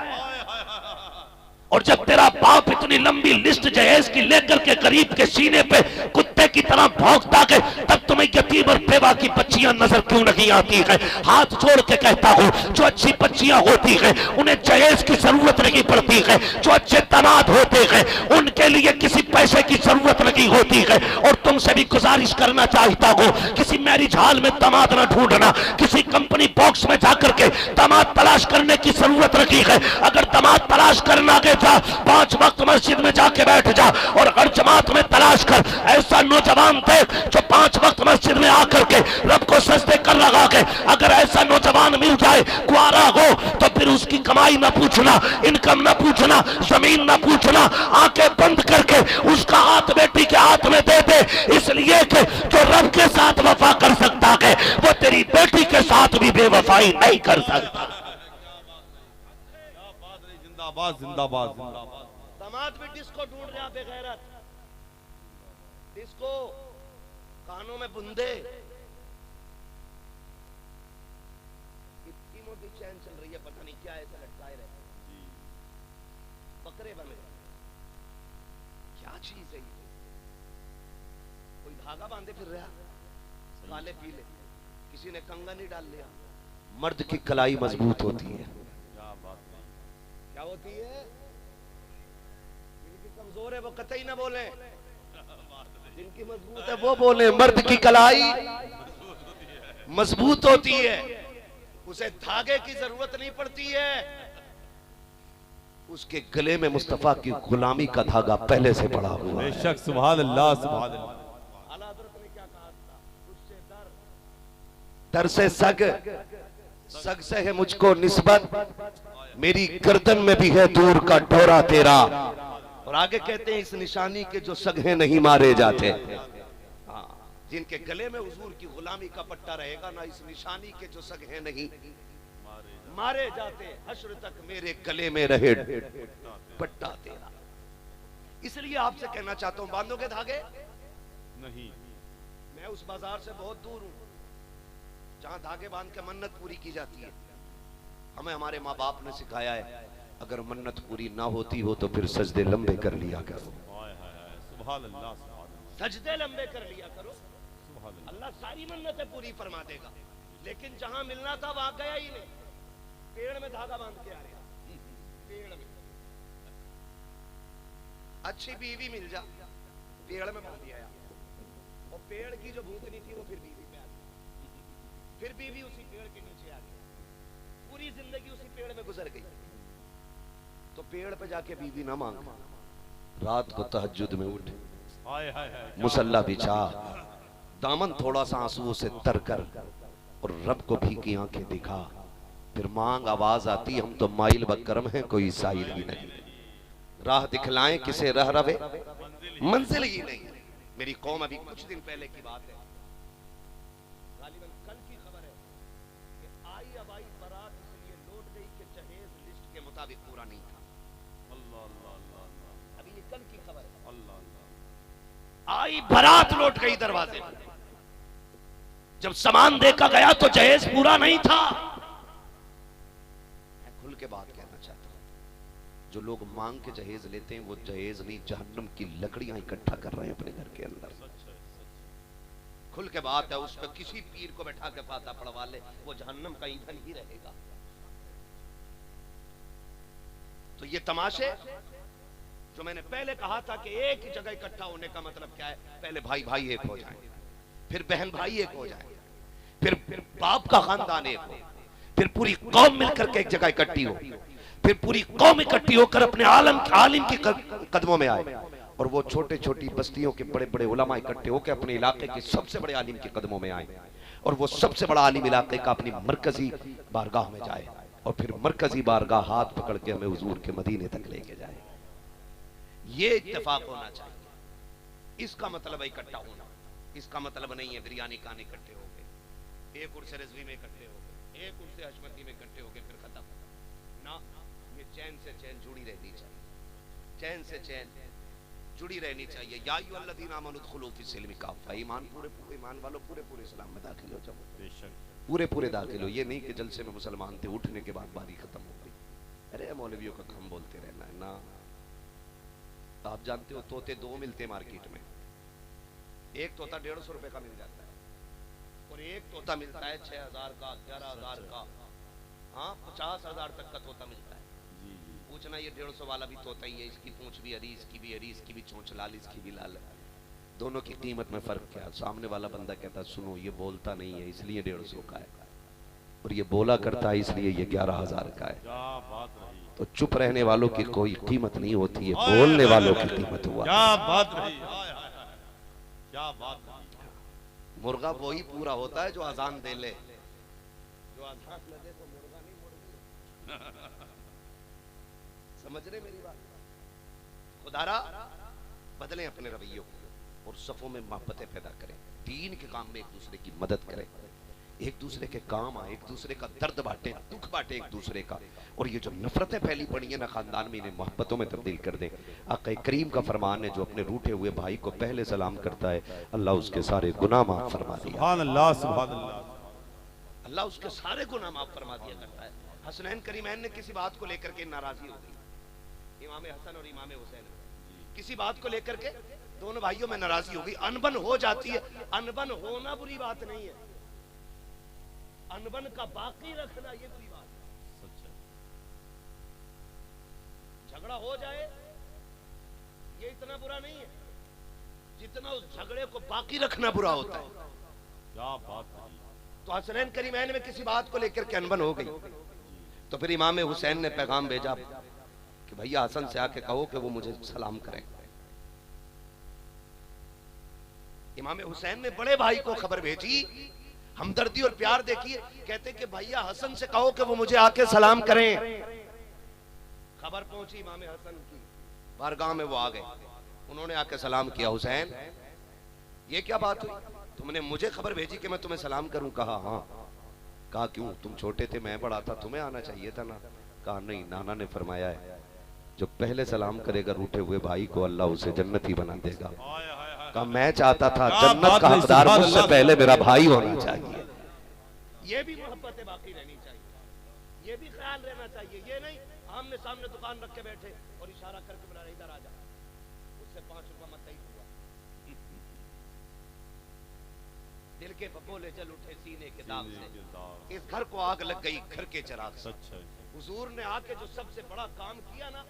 और जब तेरा बाप इतनी लंबी लिस्ट जहेज की लेकर के गरीब के सीने पे कुत्ते की तरह भौंकता है, तब तुम्हें यतीम और बेवा की बच्चियां नजर क्यों नहीं आती है? हाथ जोड़ के कहता हूँ, जो अच्छी बच्चियां होती हैं उन्हें जहेज की जरूरत नहीं पड़ती है, जो अच्छे दामाद होते हैं उनके लिए किसी पैसे की जरूरत नहीं होती है। और तुमसे भी गुजारिश करना चाहता हूँ, किसी मैरिज हॉल में दामाद न ढूंढना, किसी कंपनी बॉक्स में जाकर के दामाद तलाश करने की जरूरत नहीं है। अगर दामाद तलाश करना के जा, 5 वक्त मस्जिद में जाके बैठ जा और हर जमात में तलाश कर ऐसा नौजवान देख जो 5 वक्त मस्जिद में आकर के रब को सजदे कर रहा है। अगर ऐसा नौजवान मिल जाए, कुआरा हो, तो फिर उसकी कमाई ना पूछना, इनकम ना पूछना, जमीन ना पूछना, आंखें बंद करके उसका हाथ बेटी के हाथ में दे दे, इसलिए कि जो रब के साथ वफा कर सकता है वो तेरी बेटी के साथ भी बेवफाई नहीं कर सकता। जिंदाबाद जिंदाबाद जिंदाबाद। दामाद भी डिस्को ढूंढ रहा बेगैरत, डिस्को कानों में बुंदे, इतनी मोटी चैन चल रही है, पता नहीं क्या ऐसा लटकाए रहे। बकरे बन गए। क्या चीज है ये? कोई धागा बांधे फिर रहा, काले पीले, किसी ने कंगन ही डाल लिया। मर्द की कलाई मजबूत होती है। क्या बात है। क्या होती है? जिनकी कमजोर है वो कतई ना बोले, जिनकी मजबूत है वो बोले। मर्द की कलाई मजबूत होती है, उसे धागे की जरूरत नहीं पड़ती है। उसके गले में मुस्तफा की गुलामी का धागा पहले से पड़ा हुआ है। बेशक, सुभान अल्लाह, सुभान अल्लाह। आला हज़रत ने क्या कहा था? उससे दर से सग, सग से है मुझको निस्बत, मेरी गर्दन में भी है दूर का डोरा तेरा। और आगे कहते हैं इस निशानी के जो सग हैं नहीं मारे जाते। हाँ, जिनके गले में हुजूर की गुलामी का पट्टा रहेगा ना, इस निशानी के जो सग हैं नहीं मारे जाते। हश्र तक मेरे गले में रहे पट्टा तेरा। इसलिए आपसे कहना चाहता हूं, बांधोगे धागे? नहीं। मैं उस बाजार से बहुत दूर हूं जहां धागे बांध के मन्नत पूरी की जाती है। हमें हमारे माँ बाप ने सिखाया है, अगर मन्नत पूरी ना होती हो तो फिर सजदे लंबे कर लिया करो। सुभान अल्लाह, सुभान अल्लाह। सजदे लंबे कर लिया करो, सुभान अल्लाह। अल्लाह सारी मन्नतें पूरी फरमा देगा। लेकिन जहां मिलना था वहां गया ही नहीं। पेड़ में धागा बांध के आ रहा, पेड़ में अच्छी बीवी मिल जा, पेड़ में बांध दिया। और पेड़ की जो भूतनी थी वो फिर बीवी पे आ गई, फिर बीवी उसी पेड़ के नीचे आ गई, पूरी जिंदगी उसी पेड़ में गुजर गई। तो पेड़ पे जाके बीवी ना मांग, रात को तहज्जुद में उठ, मुसल्ला बिछा, दामन थोड़ा सा आंसुओं से तर कर और रब को भीगी आंखें दिखा, फिर मांग। आवाज आती, हम तो माइल बकरम है, कोई साइल ही नहीं। राह दिखलाएं किसे रह रवे, मंजिल ही नहीं। मेरी कौम, अभी कुछ दिन पहले की बात है, गालिबन कल की खबर है कि आई अबाई बारात इसलिए लौट गई कि जहेज लिस्ट के मुताबिक पूरा नहीं था। अल्लाह अल्लाह अल्लाह। अभी ये कल की खबर है। अल्लाह अल्लाह। आई बारात लौट गई दरवाजे पर। जब सामान देखा गया तो जहेज पूरा नहीं था। मैं खुल के बात कहना चाहता हूं, जो लोग मांग के जहेज लेते हैं वो जहेज नहीं, जहन्नम की लकड़ियां इकट्ठा कर रहे हैं अपने घर के अंदर। खुल के बात है, उस पर किसी पीर को बैठा के फाता पढ़वा ले, वो जहन्नम का ईंधन ही रहेगा। तो ये तमाशे जो मैंने पहले कहा था कि एक ही जगह इकट्ठा होने का मतलब क्या है, पहले भाई भाई एक हो जाए, फिर बहन भाई एक हो जाए, फिर बाप का खानदान एक हो, फिर पूरी कौम मिलकर के एक जगह इकट्ठी हो, फिर पूरी कौम इकट्ठी होकर अपने आलिम के कदमों में आए, और वो छोटे छोटी बस्तियों के बड़े बड़े उलमा इकट्ठे होकर अपने इलाके के सबसे बड़े आलिम के कदमों में आए, और वो सबसे बड़ा आलिम इलाके का अपनी मरकजी बारगाह में जाए, और फिर मरकजी बारगाह हाथ पकड़ के हमें हुजूर के मदीने तक लेके जाए। ये इत्तेफाक होना चाहिए। इसका मतलब है इकट्ठा होना। इसका मतलब नहीं है बिरयानी खाने इकट्ठे हो गए, एक उर्स रिजवी में इकट्ठे हो गए, एक उर्स हशमती में इकट्ठे हो गए, फिर खत्म ना। ये चैन से चैन जुड़ी रहनी चाहिए, चैन से चैन जुड़ी रहनी चाहिए। या अय्युहल्लज़ीना आमनू उदखुलू फ़िस्सिल्मि काफ़ा, ईमान पूरे ईमान वालों पूरे इस्लाम में दाखिल हो जाओ, बेशक पूरे दाखिल हो। ये नहीं कि जलसे में मुसलमान थे, उठने के बाद बारी खत्म हो गई। अरे मौलवियों का हम बोलते रहना है ना। आप जानते हो तोते दो मिलते मार्केट में, एक तोता 150 रुपए का मिल जाता है, और एक तोता मिलता है 6000 का, 11000 का, हाँ 50,000 तक का तोता मिलता है। पूछना ये 150 वाला भी तोता ही है, इसकी पूंछ भी हरी, इसकी भी हरी, इसकी भी चोंच लाल, इसकी भी लाल, दोनों की कीमत में फर्क क्या? सामने वाला बंदा कहता सुनो ये बोलता नहीं है इसलिए 150 का है, और ये बोला करता है इसलिए ये 11,000 का है। क्या बात रही, तो चुप रहने वालों की कोई कीमत नहीं होती है, बोलने वालों की कीमत हुआ। क्या बात रही, क्या बात रही। मुर्गा वही पूरा होता है जो अजान दे ले, जो अजान न दे तो मुर्गा नहीं, मुर्गी। समझ रहे मेरी बात? खुदारा बदलें अपने रवैयों को और सफों में मोहब्बतें पैदा करें, दीन के काम में एक दूसरे की मदद करें, एक दूसरे के काम आए, एक दूसरे का दर्द बांटे, दुख बांटे एक दूसरे का। और ये जो नफरतें फैली पड़ी है ना खानदान में, इन्हें मोहब्बतों में तब्दील कर दें। आका करीम का फरमान है, जो अपने रूठे हुए भाई को पहले सलाम करता है अल्लाह उसके सारे गुनाह माफ फरमा दिया। सुभान अल्लाह, सुभान अल्लाह। अल्लाह उसके सारे गुनाह माफ फरमा दिया करता है। हसनैन करीमैन ने किसी बात को लेकर के नाराजगी हो गई, इमाम हसन और इमाम हुसैन, किसी बात को लेकर के दोनों भाइयों में नाराजगी हो गई, अनबन हो जाती है। अनबन होना बुरी बात नहीं है, अनबन का बाकी रखना ये बुरी बात है। झगड़ा हो जाए ये इतना बुरा नहीं है जितना उस झगड़े को बाकी रखना बुरा होता है। क्या बात है। तो हसनैन करीमैन में किसी बात को लेकर के अनबन हो गई, तो फिर इमाम हुसैन ने पैगाम भेजा कि भैया हसन से आके कहो कि वो मुझे सलाम करें। इमाम हुसैन ने बड़े भाई को खबर भेजी, हमदर्दी और प्यार देखिए, कहते कि भैया हसन से कहो कि वो मुझे आके सलाम करें। खबर पहुंची इमाम हसन की बारगाह में, वो आ गए, उन्होंने आके सलाम किया। हुसैन ये क्या बात हुई, तुमने मुझे खबर भेजी कि मैं तुम्हें सलाम करूं? कहा हाँ। कहा क्यों, तुम छोटे थे मैं बड़ा था, तुम्हें आना चाहिए था ना? कहा नहीं, नाना ने फरमाया है जो पहले सलाम करेगा रूठे हुए भाई को अल्लाह उसे जन्नती बना देगा। कहा मैं चाहता था जन्नत का हकदार मुझसे पहले मेरा भाई होना चाहिए। ये भी मोहब्बत बाकी रहनी चाहिए, ये भी ख्याल रहना चाहिए। ये नहीं आमने सामने दुकान रख के बैठे और इशारा करके बुला रहे इधर आ जा, उससे 5 रुपया मत ही हुआ। दिल के बबोले जल उठे सीने के दाग से, इस घर को आग लग गई घर के चिराग से। हुजूर ने आके जो सबसे बड़ा काम किया ना,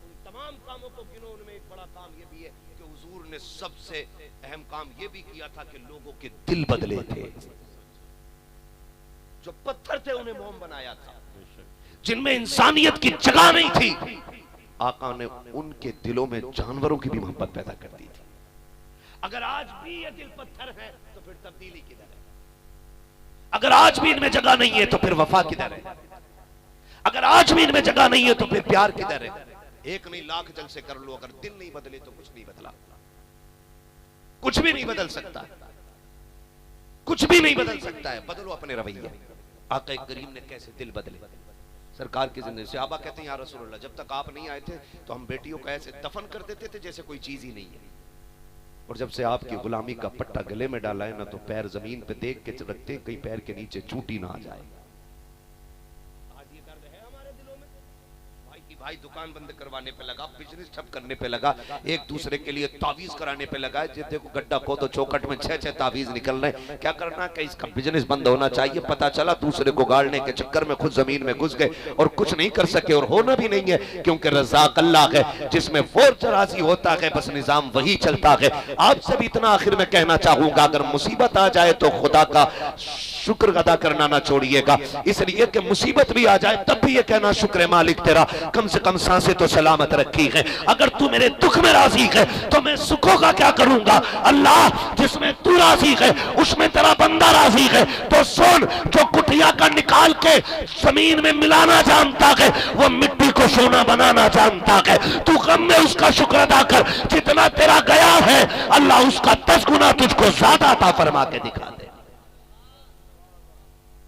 उन तमाम कामों को गिनो, उनमें एक बड़ा काम ये भी है कि हुजूर ने सबसे अहम काम ये भी किया था कि लोगों के दिल बदले थे। जो पत्थर थे उन्हें मोम बनाया था, जिनमें इंसानियत की जगह नहीं थी, आका ने उनके दिलों में जानवरों की भी मोहब्बत पैदा कर दी थी। अगर आज भी ये दिल पत्थर है तो फिर तब्दीली किधर है? अगर आज भी इनमें जगह नहीं है तो फिर वफा किधर है? अगर आज भी इनमें जगह नहीं है तो फिर प्यार किधर है? एक नहीं लाख जलसे कर लो, अगर दिल नहीं बदले तो कुछ नहीं बदला, कुछ भी नहीं बदल सकता, कुछ भी नहीं बदल सकता है। बदलो अपने रवैये। आका करीम ने कैसे दिल बदले सरकार की जिंदगी से। आबा कहते हैं या रसूल अल्लाह, जब तक आप नहीं आए थे तो हम बेटियों को ऐसे दफन कर देते थे जैसे कोई चीज ही नहीं है, और जब से आपकी गुलामी का पट्टा गले में डाला है ना, तो पैर जमीन पे देख के रखते, कहीं पैर के नीचे चूटी ना आ जाए। आज ये दर्द है हमारे दिलों में। भाई की भाई दुकान बंद करवाने पे लगा, बिजनेस ठप करने पे लगा, एक दूसरे के लिए तावीज कराने पे लगा। देखो गड्ढा को तो चौकट में 6-6 तावीज निकल रहे, क्या करना कि इसका बिजनेस बंद होना चाहिए। पता चला दूसरे को गाड़ने के चक्कर में खुद जमीन में घुस गए और कुछ नहीं कर सके, और होना भी नहीं है, क्योंकि रज़ाक अल्लाह है, जिसमें फोर्स राजी होता है बस निजाम वही चलता है। आपसे भी इतना आखिर में कहना चाहूंगा, अगर मुसीबत आ जाए तो खुदा का शुक्र अदा करना ना छोड़िएगा, इसलिए कि मुसीबत भी आ जाए तब भी ये कहना शुक्र मालिक तेरा, कम से कम सांसें तो सलामत रखी है। अगर तू मेरे दुख में राजी है तो मैं सुखों का क्या करूंगा? अल्लाह जिसमें तू राजी है उसमें तेरा बंदा राजी है। तो सुन, जो कुटिया का निकाल के जमीन में मिलाना जानता है वो मिट्टी को सोना बनाना जानता है। तू गम में उसका शुक्र अदा कर, जितना तेरा गया है अल्लाह उसका 10 गुना तुझको ज्यादा अता फरमा के दिखा दे।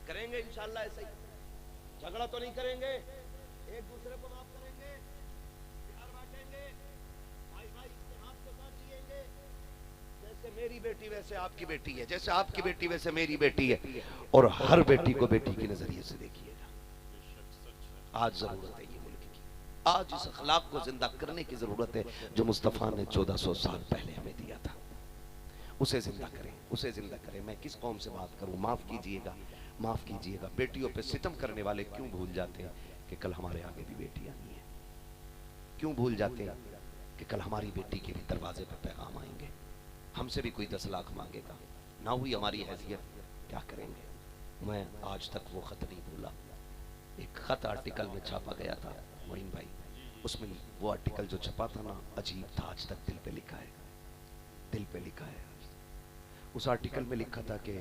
करेंगे इंशाअल्लाह ऐसे ही, झगड़ा तो नहीं करेंगे, एक दूसरे को माफ करेंगे, प्यार बांटेंगे, भाई भाई इत्तेहाद के साथ जिएंगे। जैसे मेरी बेटी वैसे आपकी बेटी है, जैसे आपकी बेटी वैसे मेरी बेटी है, और हर बेटी को बेटी के नजरिए से देखिएगा। आज जरूरत है ये मुल्क की, आज इस अखलाक को जिंदा करने की जरूरत है जो मुस्तफा ने 1400 साल पहले हमें दिया था। उसे जिंदा करें, उसे जिंदा करें। मैं किस कौम से बात करूं? माफ कीजिएगा, माफ कीजिएगा। बेटियों पे सितम करने वाले क्यों भूल जाते हैं कि कल हमारे आगे भी बेटियां नहीं है? क्यों भूल जाते हैं कि कल हमारी बेटी के भी दरवाजे पर पैगाम आएंगे, हमसे भी कोई 10 लाख मांगेगा, ना हुई हमारी हैसियत, क्या करेंगे? मैं आज तक वो खत नहीं भूला। एक खत आर्टिकल में छापा गया था मोइन भाई, उसमें वो आर्टिकल जो छपा था ना, अजीब था, आज तक दिल पे लिखा है, दिल पे लिखा है। उस आर्टिकल में लिखा था कि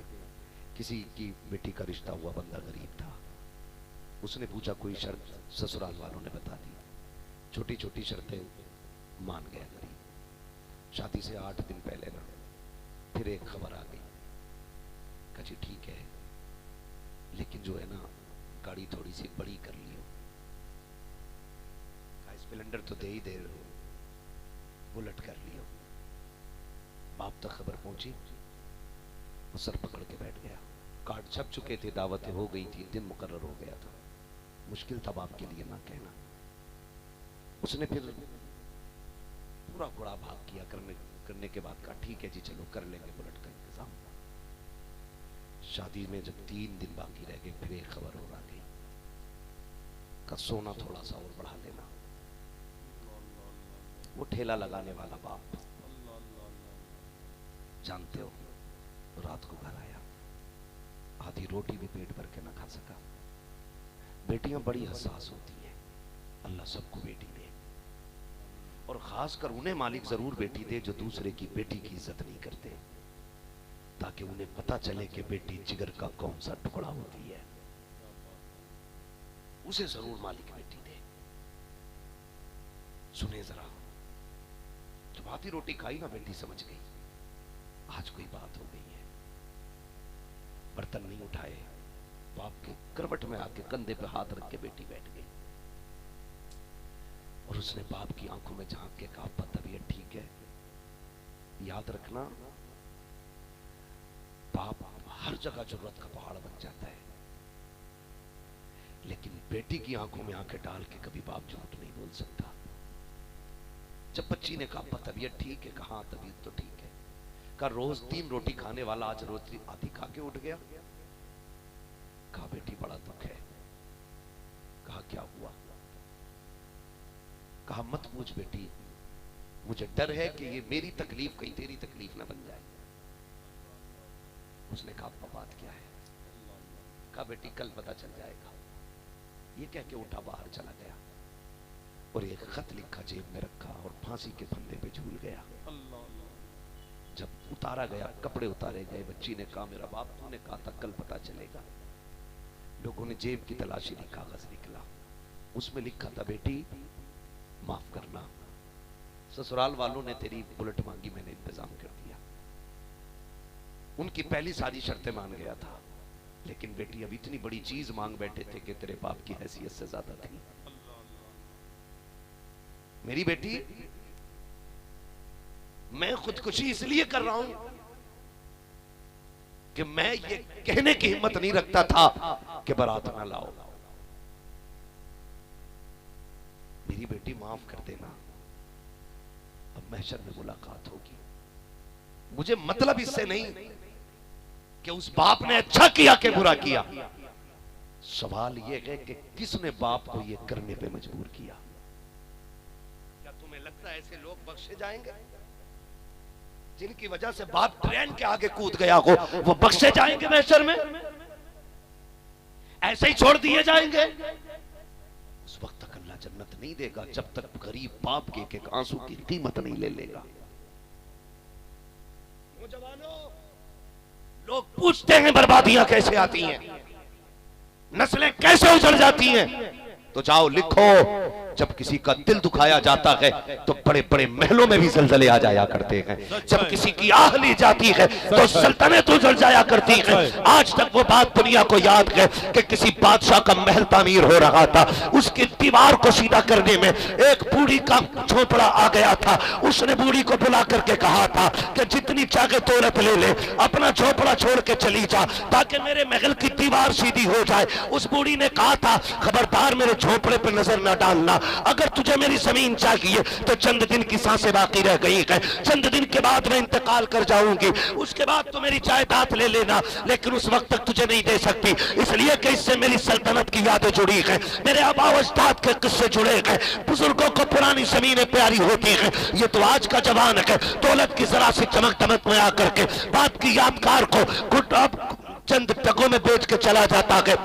किसी की बेटी का रिश्ता हुआ, बंदा गरीब था, उसने पूछा कोई शर्त, ससुराल वालों ने बता दी, छोटी छोटी शर्तें मान गया गरीब। शादी से 8 दिन पहले ना फिर एक खबर आ गई, कहा जी ठीक है लेकिन जो है ना गाड़ी थोड़ी सी बड़ी कर लियो। स्प्लेंडर तो दे ही दे रहे हो, बुलेट कर लियो। बाप तक खबर पहुंची, वो सर पकड़ के बैठ गया। कार्ड छप चुके थे, दावतें हो गई थी, दिन मुकर्रर हो गया था, मुश्किल था बाप के लिए ना कहना। उसने फिर पूरा घोड़ा भाग किया करने के बाद कहा ठीक है जी चलो कर लेंगे बुलेट का इंतजाम। शादी में जब 3 दिन बाकी रह गए फिर एक खबर और आ गई का सोना थोड़ा सा और बढ़ा लेना। वो ठेला लगाने वाला बाप जानते हो रात को घर आया, आधी रोटी भी पेट भर के ना खा सका। बेटियां बड़ी हसास होती हैं, अल्लाह सबको बेटी दे और खासकर उन्हें मालिक जरूर बेटी दे जो दूसरे की बेटी की इज्जत नहीं करते, ताकि उन्हें पता चले कि बेटी जिगर का कौन सा टुकड़ा होती है। उसे जरूर मालिक बेटी दे। सुने जरा, जब आधी रोटी खाई ना बेटी समझ गई आज कोई बात हो गई है। बर्तन नहीं उठाए, बाप के करवट में आके कंधे पे हाथ रख के बेटी बैठ गई और उसने बाप की आंखों में झांक के कहा अब्बा तबीयत ठीक है? याद रखना बाप हर जगह जरूरत का पहाड़ बन जाता है, लेकिन बेटी की आंखों में आंखें डाल के कभी बाप झूठ नहीं बोल सकता। जब बच्ची ने कहा अब्बा तबीयत ठीक है? कहा तबीयत तो ठीक है। कहा रोज 3 रोटी खाने वाला आज रोज आधी खा के उठ गया। कहा बेटी बड़ा दुख है। कहा क्या हुआ? कहा मत पूछ बेटी, मुझे डर है कि ये मेरी तकलीफ कहीं तेरी तकलीफ ना बन जाए। उसने कहा अब्बा बात क्या है? कहा बेटी कल पता चल जाएगा। ये कह के उठा बाहर चला गया और एक खत लिखा जेब में रखा और फांसी के फंदे पे झूल गया। जब उतारा गया, कपड़े उतारे गए, बच्ची ने कहा मेरा बाप तूने कहा था कल पता चलेगा। लोगों ने जेब की तलाशी ली, कागज निकला, उसमें लिखा था बेटी माफ करना, ससुराल वालों ने तेरी बुलेट मांगी, मैंने इंतजाम कर दिया। उनकी पहली सारी शर्तें मान गया था, लेकिन बेटी अब इतनी बड़ी चीज मांग बैठे थे कि तेरे बाप की हैसियत से ज्यादा थी। मेरी बेटी मैं खुदकुशी इसलिए कर रहा हूं कि मैं ये कहने की हिम्मत नहीं रखता था कि बारात ना लाओ। मेरी बेटी माफ कर देना, अब महशर में मुलाकात होगी। मुझे मतलब इससे नहीं कि उस बाप ने अच्छा किया कि बुरा किया, सवाल यह है कि किसने बाप को यह करने पे मजबूर किया। क्या तुम्हें लगता है ऐसे लोग बख्शे जाएंगे? जिनकी वजह से बाप ट्रेन के आगे कूद गया हो वो बख्शे जाएंगे महशर में? ऐसे ही छोड़ दिए जाएंगे? उस वक्त तक अल्लाह जन्नत नहीं देगा जब तक गरीब बाप के एक आंसू की कीमत नहीं ले लेगा। नौजवानों, लोग पूछते हैं बर्बादियां कैसे आती हैं, नस्लें कैसे उजड़ जाती हैं, तो जाओ लिखो जब किसी का दिल दुखाया जाता है तो बड़े बड़े महलों में भी जलजले आ जाया करते हैं। जब किसी की आह ली जाती है तो सल्तनत उजड़ जाया करती है। आज तक वो बात दुनिया को याद है कि किसी बादशाह का महल तामीर हो रहा था, उसकी दीवार को सीधा करने में एक बूढ़ी का झोपड़ा आ गया था। उसने बूढ़ी को बुला करके कहा था कि जितनी चाहे दौलत ले ले, अपना झोपड़ा छोड़ के चली जा ताकि मेरे महल की दीवार सीधी हो जाए। उस बूढ़ी ने कहा था खबरदार मेरे झोपड़े पर नजर न डालना, अगर तुझे मेरी जमीन चाहिए तो चंद दिन की सांसें बाकी रह गई है, चंद दिन के बाद मैं इंतकाल कर जाऊंगी, उसके बाद तो मेरी जायदाद ले लेना, लेकिन उस वक्त तक तुझे नहीं दे सकती, इसलिए कि इससे मेरी सल्तनत की यादें जुड़ी है, मेरे आबा अजदाद के किस्से जुड़े हैं, बुजुर्गों को पुरानी जमीनें प्यारी होती हैं। ये तो आज का जवान है दौलत की जरा सी चमक दमक में आकर के बाप की यादगार को चंद टकों में बेच के चला जाता है,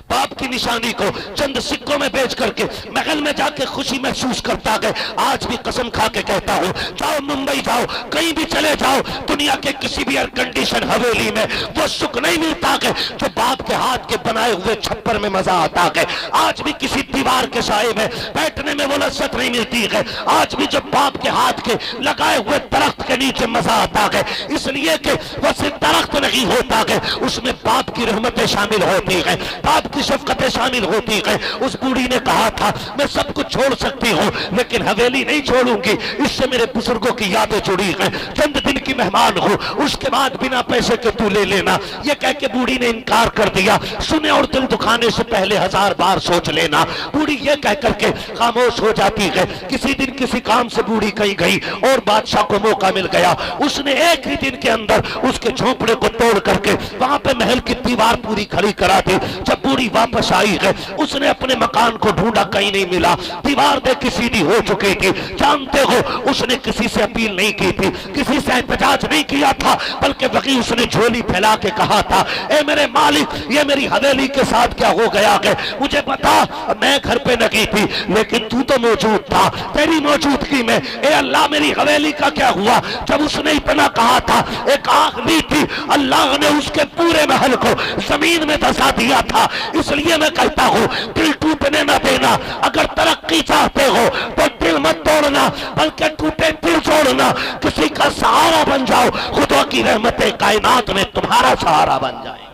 बाप की निशानी को चंद सिक्कों में बेच करके महल में जाके खुशी महसूस करता है। आज भी कसम खा के कहता हूँ, जाओ मुंबई जाओ, कहीं भी चले जाओ, दुनिया के किसी भी एयर कंडीशन हवेली में वो सुख नहीं मिलता है जो बाप के हाथ के बनाए हुए छप्पर में मजा आता है। आज भी किसी दीवार के साए में बैठने में वो लज्जत नहीं मिलती है। आज भी जो बाप के हाथ के लगाए हुए दरख्त के नीचे मजा आता है, इसलिए कि वो सिर्फ दरख्त नहीं होता है, उसमें बाप की रहमतें शामिल होती है। बाप की शफकतें शामिल होती गई। उस बूढ़ी ने कहा था मैं सब कुछ छोड़ सकती हूँ लेकिन हवेली नहीं छोड़ूंगी, इससे मेरे बुजुर्गों की यादें जुड़ी गई। चंद दिन की मेहमान हो, उसके बाद बिना पैसे के तू ले लेना। ये कह के बूढ़ी ने इनकार कर दिया। सुने और दिल दुखाने से पहले 1000 बार सोच लेना। बूढ़ी ये कह करके खामोश हो जाती है। किसी दिन किसी काम से बूढ़ी कहीं गई और बादशाह को मौका मिल गया। उसने एक ही दिन के अंदर उसके झोंपड़े को तोड़ करके वहां पे महल की दीवार पूरी खड़ी करा दी। जब बूढ़ी वापस आई है उसने अपने मकान को ढूंढा, कहीं नहीं मिला। दीवार देखी सीधी हो चुकी थी। जानते हो उसने किसी से अपील नहीं की थी, किसी से एहतजाज नहीं किया था, बल्कि वही उसने झोली फैला के कहा था ए मेरे मालिक ये मेरी हवेली के साथ क्या हो गया है, मुझे बता। मैं घर पे नहीं थी लेकिन तू तो मौजूद था, तेरी मौजूदगी में ए अल्लाह मेरी हवेली का क्या हुआ। जब उसने इतना कहा था एक आग ली थी, अल्लाह ने उसके पूरे महल को जमीन में धंसा दिया था। इसलिए मैं कहता हूं दिल टूटने ना देना। अगर तरक्की चाहते हो तो दिल मत तोड़ना बल्कि टूटे दिल जोड़ना। किसी का सहारा बन जाओ, खुदा की रहमतें कायनात में तुम्हारा सहारा बन जाए।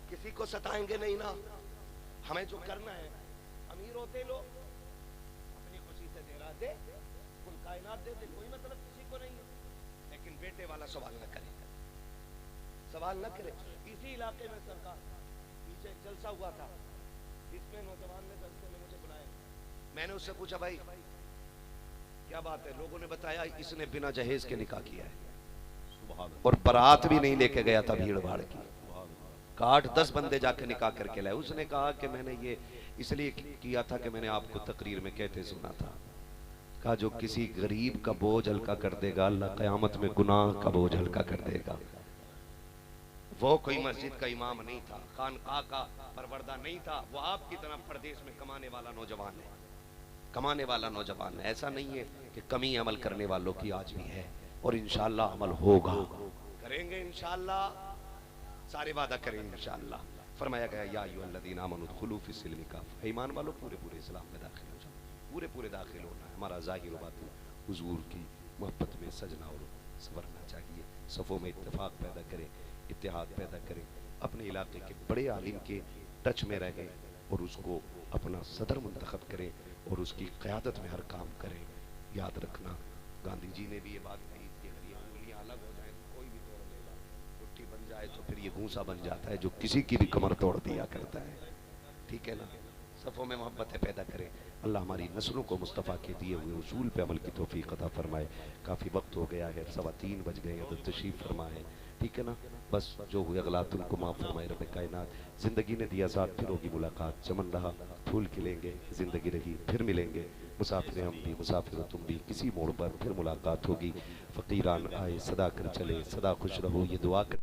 किसी को सताएंगे नहीं ना। हमें जो करना है, अमीर होते लोग अपनी खुशी से दे रहा दे, कुल कायनात दे दे, कोई मतलब किसी को नहीं है। लेकिन बेटे वाला सवाल न करे, सवाल न करे। इसी इलाके में सरकार पीछे एक जलसा हुआ था, इसमें नौजवान ने जलसे में मुझे बुलाया। मैंने उससे पूछा भाई क्या बात है। लोगों ने बताया इसने बिना जहेज के निकाह किया है और बारात भी नहीं लेके गया था भीड़ भाड़ की। 8-10 बंदे जाके निकाह करके लाए। उसने कहा कि मैंने ये इसलिए किया था कि मैंने आपको तकरीर में कहते सुना था, कहा जो किसी गरीब का बोझ हल्का कर देगा अल्लाह क़यामत में गुनाह का बोझ हल्का कर देगा। वो कोई मस्जिद का इमाम नहीं था, खानकाह का परवरदा नहीं था, वो आपकी तरह परदेश में कमाने वाला नौजवान है, कमाने वाला नौजवान है। ऐसा नहीं है कि कमी अमल करने वालों की आज भी है और इंशाअल्लाह अमल होगा, करेंगे इंशाअल्लाह, सारे वादा करें इंशाअल्लाह। फरमाया गया या अय्युहल्लज़ीना आमनू उदखुलू फ़िस्सिल्मी काफ़ा, ईमान वालों पूरे पूरे इस्लाम में दाखिल हो जाओ, पूरे पूरे दाखिल होना है। हमारा ज़ाहिर व बातिन हुजूर की मोहब्बत में सजना और संवरना चाहिए। सफ़ों में इत्तेफाक पैदा करें, इत्तेहाद पैदा करें, अपने इलाके के बड़े आलिम के टच में रहें और उसको अपना सदर मुंतखब करें और उसकी क़यादत में हर काम करें। याद रखना गांधी जी ने भी ये बात कही कि अगर ये उंगलियां अलग हो जाए तो कोई भी तोड़ देगा, मुट्ठी बन जाए तो फिर ये भूसा बन जाता है जो किसी की भी कमर तोड़ दिया करता है। ठीक है ना। सफ़ों में मोहब्बतें पैदा करें। अल्लाह हमारी नस्लों को मुस्तफ़ा के दिए हुए उसूल पे अमल की तौफीक अता फरमाए। काफ़ी वक्त हो गया है, 3:15 बज गए हैं, तो तशरीफ़ फरमाए। ठीक है ना। बस जो हुए गलत उनको माफ़ फरमाए रब कायनात। ज़िंदगी ने दिया साथ, फिर होगी मुलाकात। चमन रहा फूल खिलेंगे, ज़िंदगी रही फिर मिलेंगे। मुसाफिर हम भी, मुसाफिर तुम भी, किसी मोड़ पर फिर मुलाकात होगी। फ़कीरान आए सदा कर चले, सदा खुश रहो ये दुआ कर